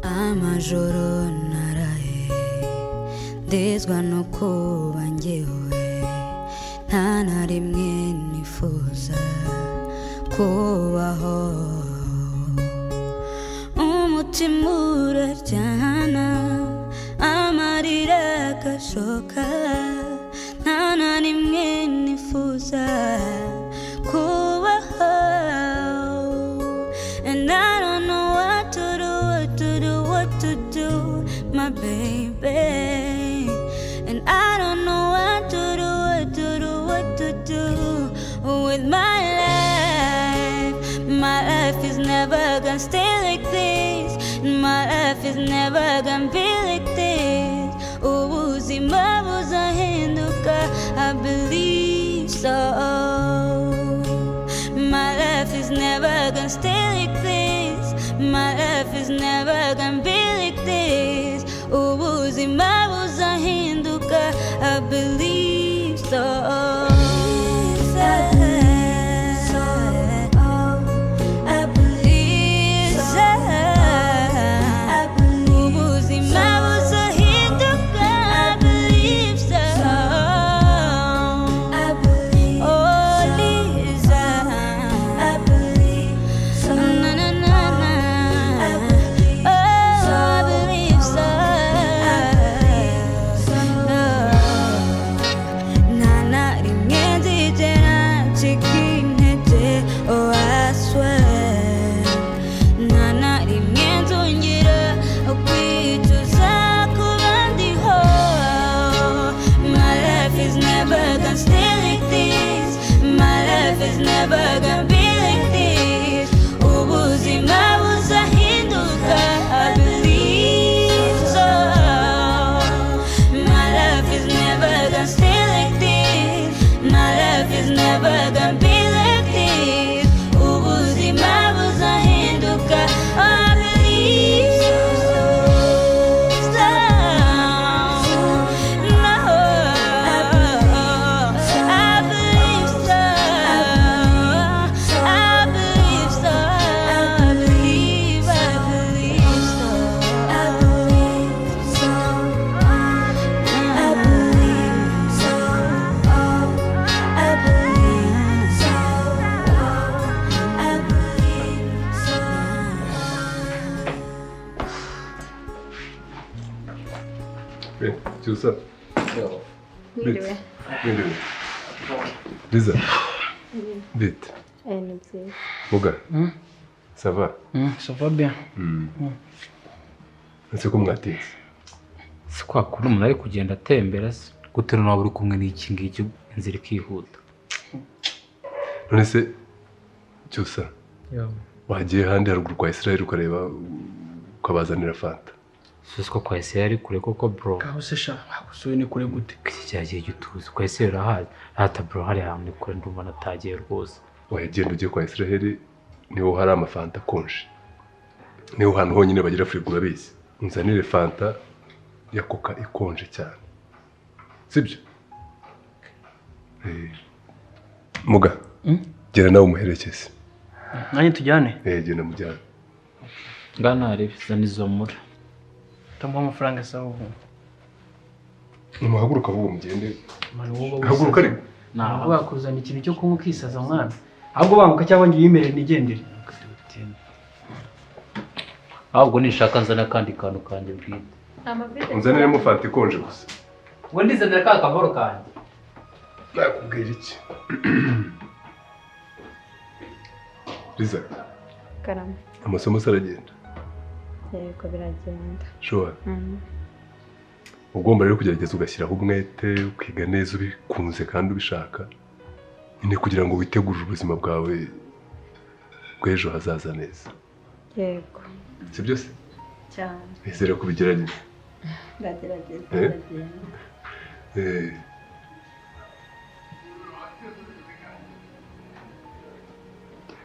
Amajoro naraye ndezwa no kuba njyewe nta na rimwe nifuza kubaho umutima uraryana amarira agashoka nta na rimwe nifuza kubaho and I don't know what to do, my baby, and I don't know what to do with my life. My life is never gonna stay like this. My life is never gonna be like this. Ubuzima buzahinduka, I believe so. My life is never gonna stay like this. My life is never gonna be like this. Ubuzima buzahinduka, I believe so. Never gonna be like this. Ubuzima buzahinduka, I believe so. My life is never gonna stay like this. My life is never gonna be like this. Ubuzima buzahinduka, I believe so. Liza. Liza. Vite. Muga. Ça va? Ça va bien. Ese ko mwatinze? Si kwa kuno umuntu ari kugenda atembera se gutera nawe uri kumwe n'iki ngiki inzira ikihuta. None se cyusa. Wagiye handi haruguru kwa Israel ukareba ukabazanira fanta. Siko kwa Israel kure koko bro. Kaho se sha gusuye ni kure gute? Iki cyagiye gituze kwa Israel haje. Hata bro hari hamwe kure ndumva natagiye rwose. Wagenda ugiye kwa Israel niho hari amafanta konje. Niho hantu honyine bagira frigo urabizi. Unzanire fanta ya coca ikonje cyane. Sibyo? Muga. Gera nawe umuherekeze. Nanye tujyane? Genda mujyane. Ngana ari zanizo mura. Tamuha amafaranga sawa ubu. Muhaguruka vuba mugende. Haguruka ari. Ntabwo bakuzana ikintu cyo kumukisaza mwana. Ahubwo banguka cyangwa ngiye imere nigendere. Ahubwo nishaka nzana kandi kantu kanje bwite. Unzanire mu fanta ikonje gusa. Ngo ndizanira ka kavoro kanje. Nakubwira iki? Liza. Karama. Amasomo saragenda. Yego biragenda. Sure. Ugomba rero kugerageza ugashyiraho umwete ukiga neza ubikunze kandi ubishaka. Nyine kugira ngo witegure ubuzima bwawe bw'ejo hazaza neza. Yego. Si byose? Cyane. Nizere ko bigerageza. Ndagerageza.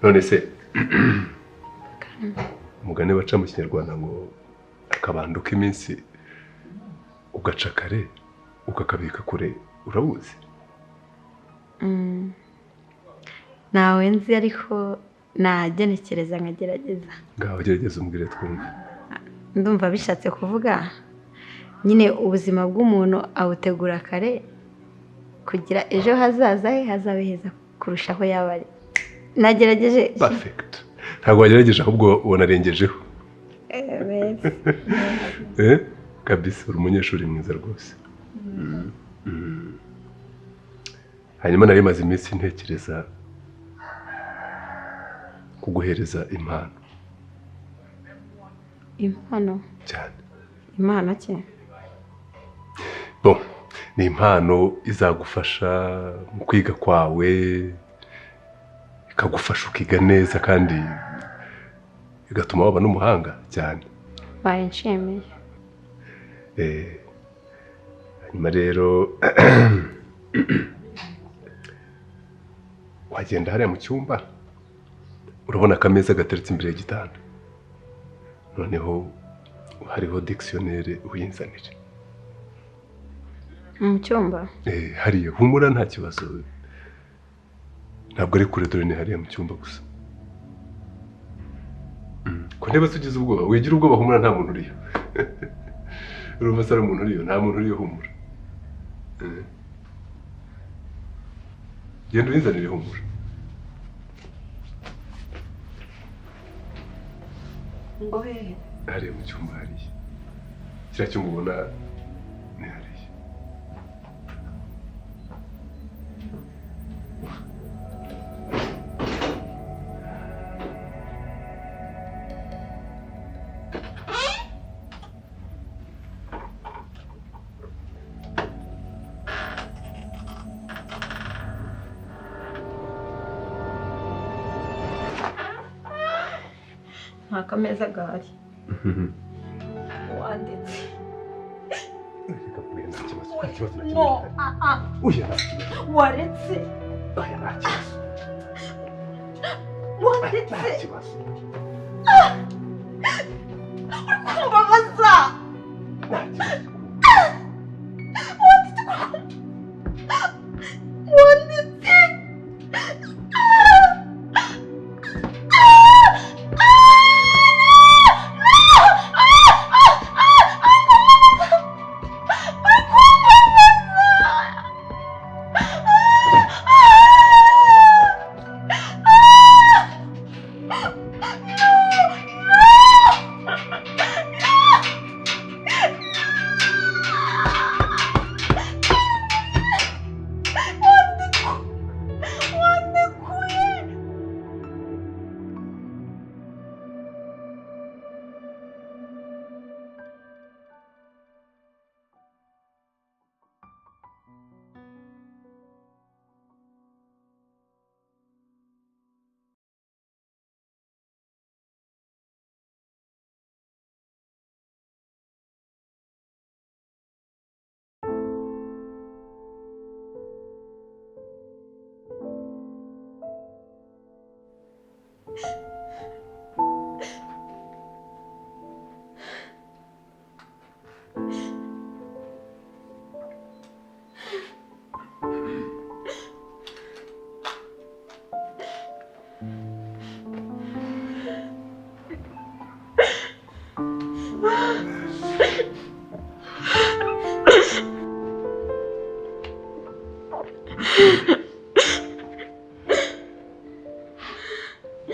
None se umugani baca mu kinyarwanda ngo akabando k'iminsi ugaca kare ukakabika kure, urabuzi? ntawe nzi ariko nagenekereza nkagerageza. Ngaho gerageza umbwire twumve. Ndumva bishatse kuvuga nyine ubuzima bw'umuntu awutegura kare kugira ejo hazaza he hazabe heza kurusha aho yaba ari. Nagerageje. Perfect. Ntabwo wagerageje ahubwo wanarengejeho. Kabisa uri umunyeshuri mwiza rwose. Hanyuma nari maze iminsi ntekereza kuguhereza impano. Impano? Cyane. Impano ki? Bon, ni impano izagufasha mu kwiga kwawe, ikagufasha ukiga neza kandi igatuma waba n'umuhanga cyane. Baye nshimiye. Hanyuma rero wagenda hariya mu cyumba urabona akameza gateretse imbere y'igitanda, noneho hariho dictionnaire uyinzanire. Mu cyumba? Hariya humura nta kibazo, ntabwo ari kure, dore ni hariya mu cyumba gusa. Ko ntebe sugize ubwoba, wigira ubwoba, humura nta muntu uriyo. Urumva se ari umuntu uriyo? Nta muntu uriyo, humura. Genda uyinzanire, humura. Ngo hehe? Hariya mu cyumba hariya. Kiriya cyumba ubona ni hariya. Nta kameza gahari. Wanditse. Reka kuya nta kibazo. No, Uya nta kibazo. waretse. Aya nta kibazo. Wanditse. Nta kibazo. Kubabaza. Nta kibazo. Wanditse.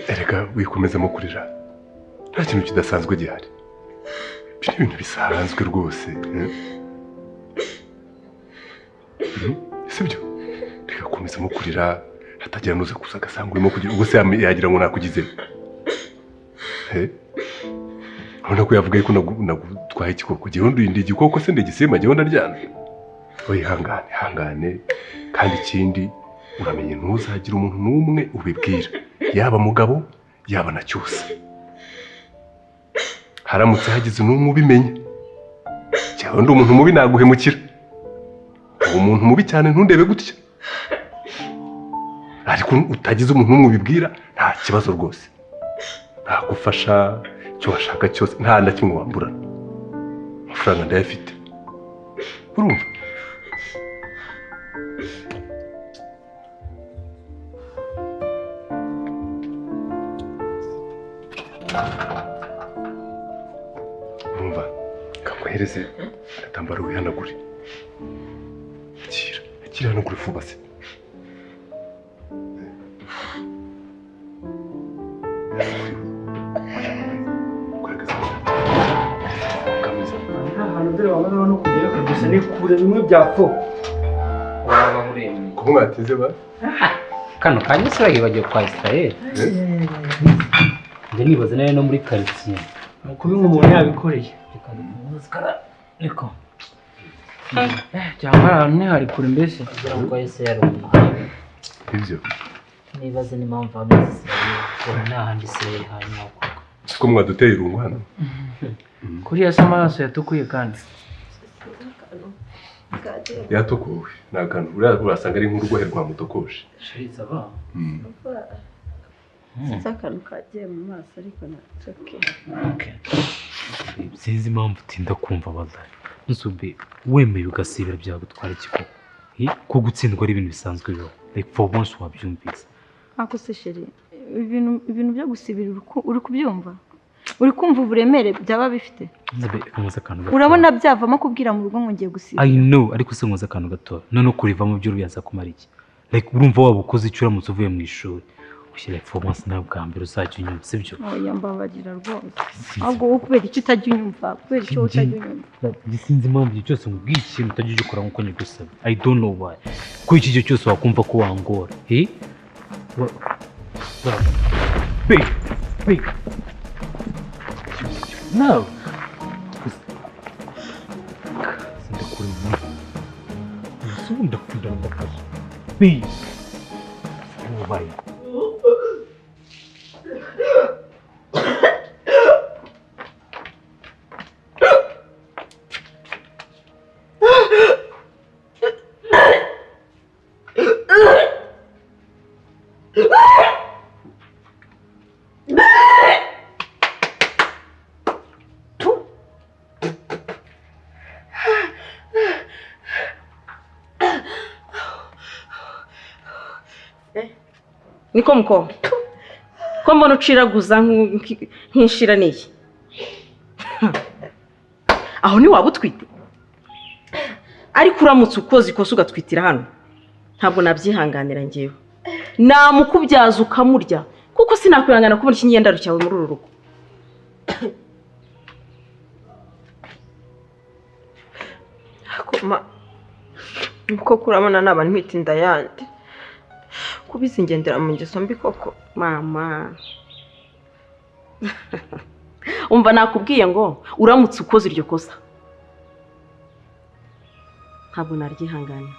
Erega wikomezamo kurira, nta kintu kidasanzwe gihari. Ibyo ni ibintu bisanzwe rwose. Sibyo? Reka komezamo kurira, hatagira nuza kuza agasanga urimo kugira ubwo se yagira ngo nakugize. Urabona ko yavuga ko nagutwaye ikikoko, gihondo indi igikoko se ndigisema gihondo aryana. Hangane, hangane, kandi ikindi uramenye ntuzagira umuntu n'umwe ubibwira, yaba mugabo yaba na cyose. Haramutse hagize n'umwe ubimenye, cyangwa ndi umuntu mubi naguhemukira. Uwo muntu mubi cyane ntundebe gutya. Ariko utagize umuntu n'umwe ubibwira, nta kibazo rwose. Nagufasha icyo washaka cyose nta na kimwe wamburana. Amafaranga ndayafite. Urumva? Urumva? Kamuhereze agatambaro wihanagure. Akira hanagure vuba se. dore wamaze no kugera gusa ni kure bimwe byapfo waba uremye ko mwateze ba kano kanya se bagiye kwa Israel nde nibaza nayo no muri quartier kubi umuntu yabikoreye niko cyangwa ne hari kure mbese kwa Israel umuhaye ibyo nibaza ni mpamvu ameze nta handi se hanyuma ko mwaduteye irungu hano kuri ya amaso yatukuye kandi yatukuwe nakantu urasanga ari nk'urugwahe rwa mutokoshe shiriza ba akantu kagiye mu maso ariko natsoke sinzi impamvu utinda kumva badari nzube wemeye ugasibira byagutwara ikiko ko gutsindwa ari ibintu bisanzwe bibaho like for once wabyumvise ako se sheri ibintu byo gusibira uri kubyumva uri kumva uburemere byaba bifite urabona byavamo kubwira mu rugo ngo ngiye gusibira I know ariko se nkoza akantu gato none kurivamo by'uruyanza kumara iki like urumva waba ukoze icyo uramutse uvuye mu ishuri ushyira performance nawe bwa mbere uzajya unyumva sibyo oya mbabagira rwose ahubwo wowe kubera icyo utajya unyumva kubera icyo utajya unyumva gisinzi impamvu igihe cyose nkubwiye ikintu utajya ugikora nk'uko nyigusaba I don't know why ko iki gihe cyose wakumva ko wangora big no ndakunda ndakaza big bye niko mko ko mbona uciraguza nk'inshira niki aho ni waba utwite ariko uramutse ukoze ikosa ugatwitira hano ntabwo nabyihanganira ngewe namukubyaza ukamurya kuko sinakwihangana kubona ikinyendaro cyawe muri uru rugo akoma uko kurabona n'abantu ntwitinda yandi kubizi ngendera mu ngeso mbi koko mama umva nakubwiye ngo uramutse ukoze iryo kosa ntabwo naryihangana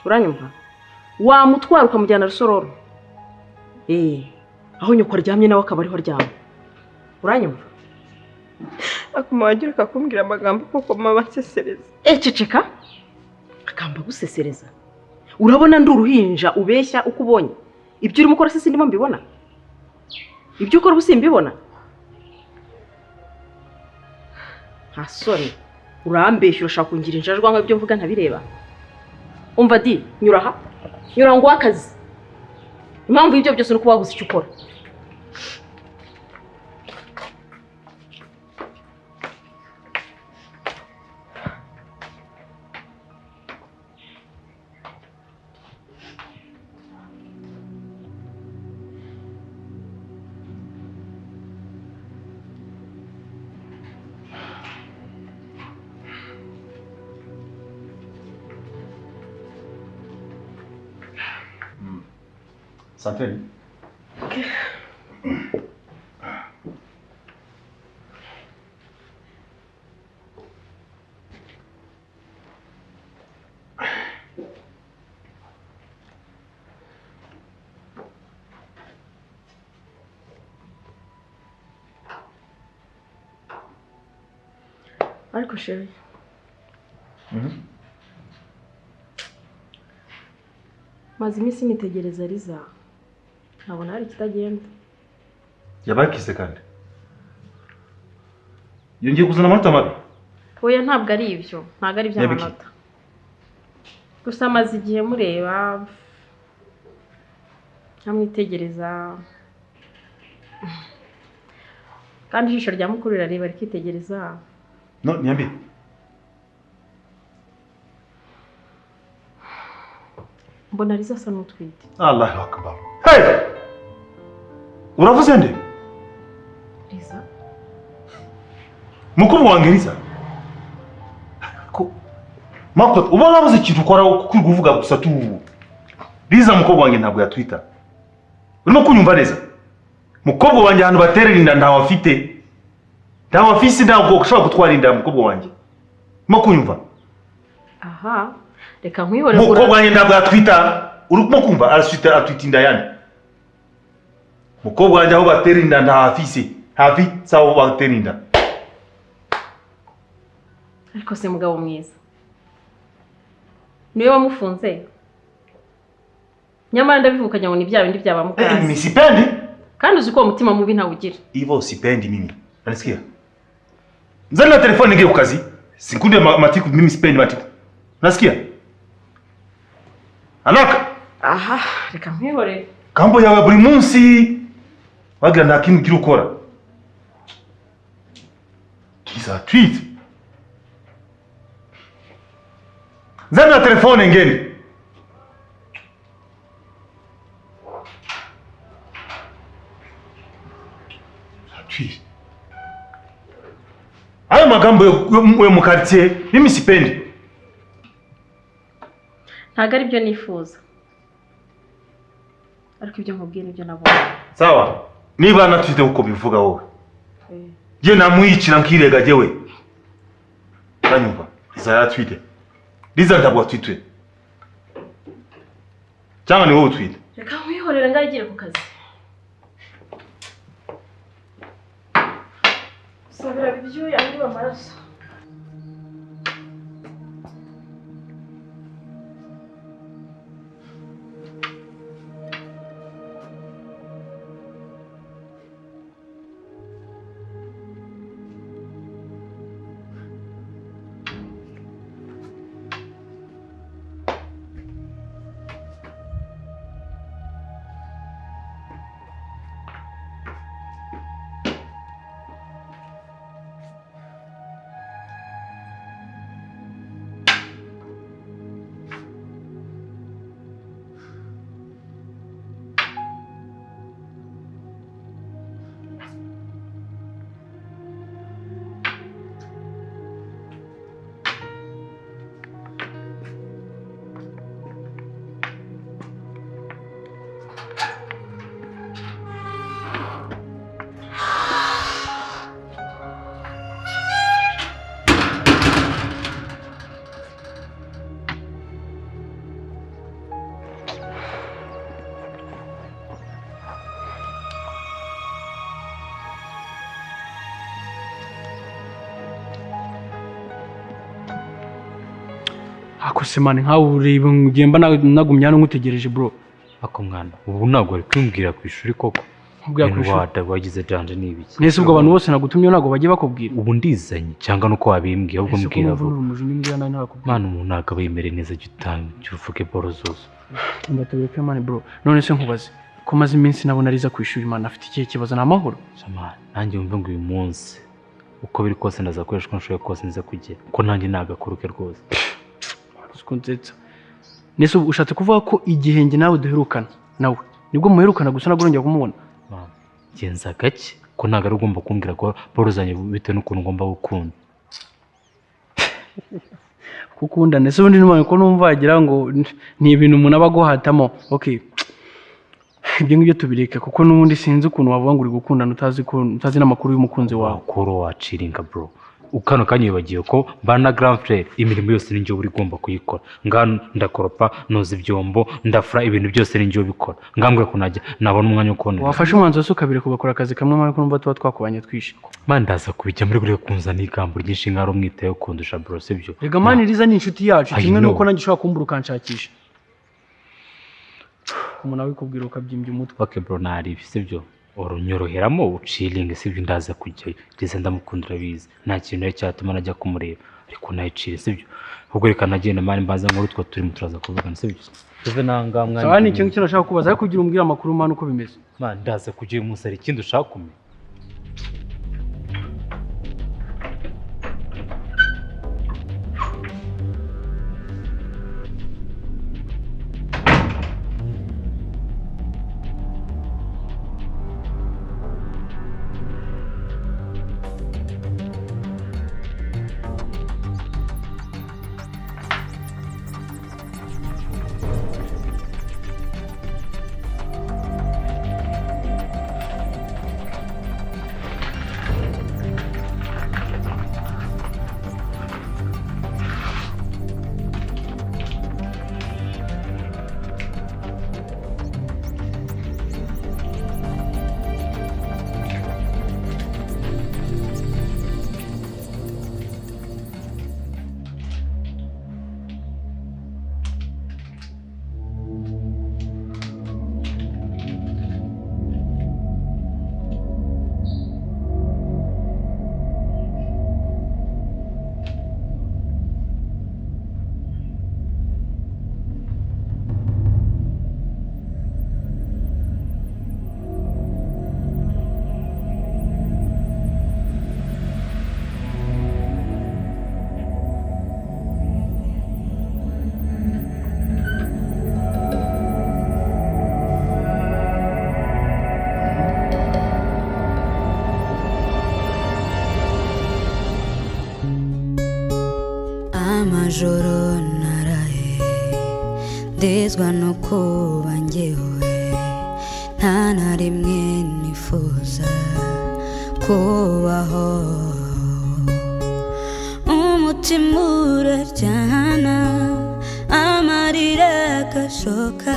uranyumva wamutwara ukamujyana rusororo aho nyoko aryamye nawe akaba ariho aryama uranyumva akoma wagira akakumbwira amagambo koko mama nsesereza ceceka akamba gusesereza urabona ndi uruhinja ubeshya uko ubonye ibyo urimo ukora se sindimo mbibona ibyo ukora usimbibona hasoni urambeshya urashaka kungira injajwa nk'ibyo mvuga ntabireba umva di nyura aha nyura ngo akazi impamvu y'ibyo byose nuko wabuze icyo ukora Santeni. Okay. ariko sheri maze iminsi nitegereza Liza ntabona hari kitagenda Yabakise kandi yongeye kuzana amanota mabi. Oya ntabwo ari ibyo, ntabwo ari iby'amanota. Gusa amaze igihe mureba amwitegereza kandi ijisho rya mukuru rirareba rikitegereza. No, niambie. Mbona Liza asa n'utwite. Allahu akbar. Hey! Uravuze nde? Liza? Mukobwa wanjye Liza? Makuta, uba nabuze ikintu ukora kuvuga gusa tu. Liza mukobwa wanjye ntabwo yatwita. Urimo kunyumva neza? Mukobwa wanjye ahantu baterera inda ntawe afite. Ntawe afise ntabwo ushobora gutwara inda mukobwa wanjye. Urimo kunyumva? Aha, reka nkwihore kura. Mukobwa wanjye ntabwo yatwita. Urimo kumva atwita inda yani. Mukobwa wanjye aho baterera inda ntawe afise. Hafi sawa baterera inda. Ariko se mugabo mwiza. Niwe wamufunze. Nyamara ndabivukanya ngo ni bya bindi byaba mukazi. Mimi sipendi. Kandi uzi ko umutima mubi ntawugira. Hivyo sipendi mimi. Unasikia? Nzana telefoni ngiye ku kazi. Sikunde matiku mimi sipendi matiku. Unasikia? Alaka. Aha, reka nkwihore. Kambo yawe buri munsi wagira nta kintu kiri ukora. Kiza tweet. Nzana telefoni ngeni. Hayo magambo yo mu quartier mimi sipendi. Ntago ari byo nifuza. Ariko ibyo nkubwiye nibyo nabonye. Sawa. Niba natwite uko bivuga wowe. Je namwicira nkirega jewe. Banyumva. Liza yatwite. Liza ntabwo atwite. Cyangwa ni wowe utwite. Reka nkwihorere ngagire ku kazi. Sabira bibyo yandi bamaraso. Akosemane nkawe ureba ngemba nagumye hano ngutegereje bro. Ako mwana ubu ntabwo ari kwimbwira ku ishuri koko. Ubwa ku ishuri wagize danje n'ibiki. Nese ubwo abantu bose nagutumye ntabwo bagiye bakubwira. Ubu ndizanye cyangwa nuko wabimbwiye ahubwo mbwira vuba. Mwana umuntu ntabwo yimere neza cyutanga cyuvuke boro zose. Ndatabye pe mane bro. None se nkubaze ko maze iminsi nabona Liza ku ishuri Imana afite ikihe kibazo n'amahoro. Samana nanjye umve ngo uyu munsi uko biri kose ndazakoreshwa nshoye kose nza kugera ko nanjye nagakuruke rwose. Kunzetsa. Nese ushatse kuvuga ko igihe nge nawe duherukana nawe nibwo muherukana gusa nagurongera kumubona. Mama genza gake ko ntago ari ugomba kumbwira ko borozanye bite n'ukuntu ngomba gukunda. Kukunda nese ubundi n'umwana ko numva agira ngo ni ibintu umuntu abaguhatamo. Okay. Ibyo ngibyo tubireke kuko n'ubundi sinzi ukuntu wavuga ngo uri gukundana utazi n'amakuru y'umukunzi wawe. Koro waciringa bro. Ukano kanyibagiye ko bana grand frère imirimo yose ninjye uri gomba kuyikora. Ngano ndakoropa noza ibyombo ndafra ibintu byose ninjye bikora. Ngambwe ko najya nabona umwanya ukone. Wafashe umwanzo so kabire kubakora akazi kamwe mara ko numva tuba twakubanye twishe. Mandaza kubijya muri gure kunzana igambo ryinshi nkaro mwitaye kundusha bro sibyo. Rega mani Liza ni inshuti yacu kimwe nuko nanjye ushaka kumbura ukanshakisha. Umuntu abikubwira ukabyimbye umutwe. Okay bro nari sibyo. urunyoroheramo uciringe sibyo ndaza kujyayo Liza ndamukundira biza nta kintu rero cyatuma najya kumureba ariko nayicire sibyo ubwo reka nagenda mani mbaza nkuru two turimo turaza kuvugana sibyo tuve nanga mwanya sawa ni ikintu nashaka kubaza ariko kugira umbwira amakuru mani uko bimeze man ndaza kujya uyu munsi ari ikindi ushaka kumenya amajoro naraye ndezwa no kuba njyewe nta na rimwe nifuza kubaho umutima uraryana amarira agashoka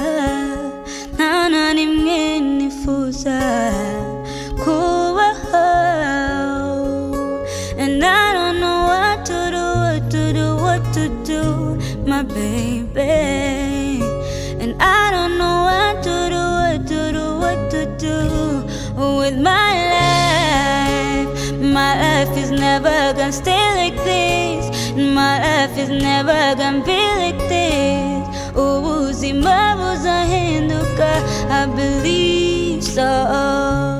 nta na rimwe nifuza kubaho and I don't know what to do, my baby. And I don't know what to do with my life. My life is never gonna stay like this. My life is never gonna be like this. Ubuzima buzahinduka, I believe so.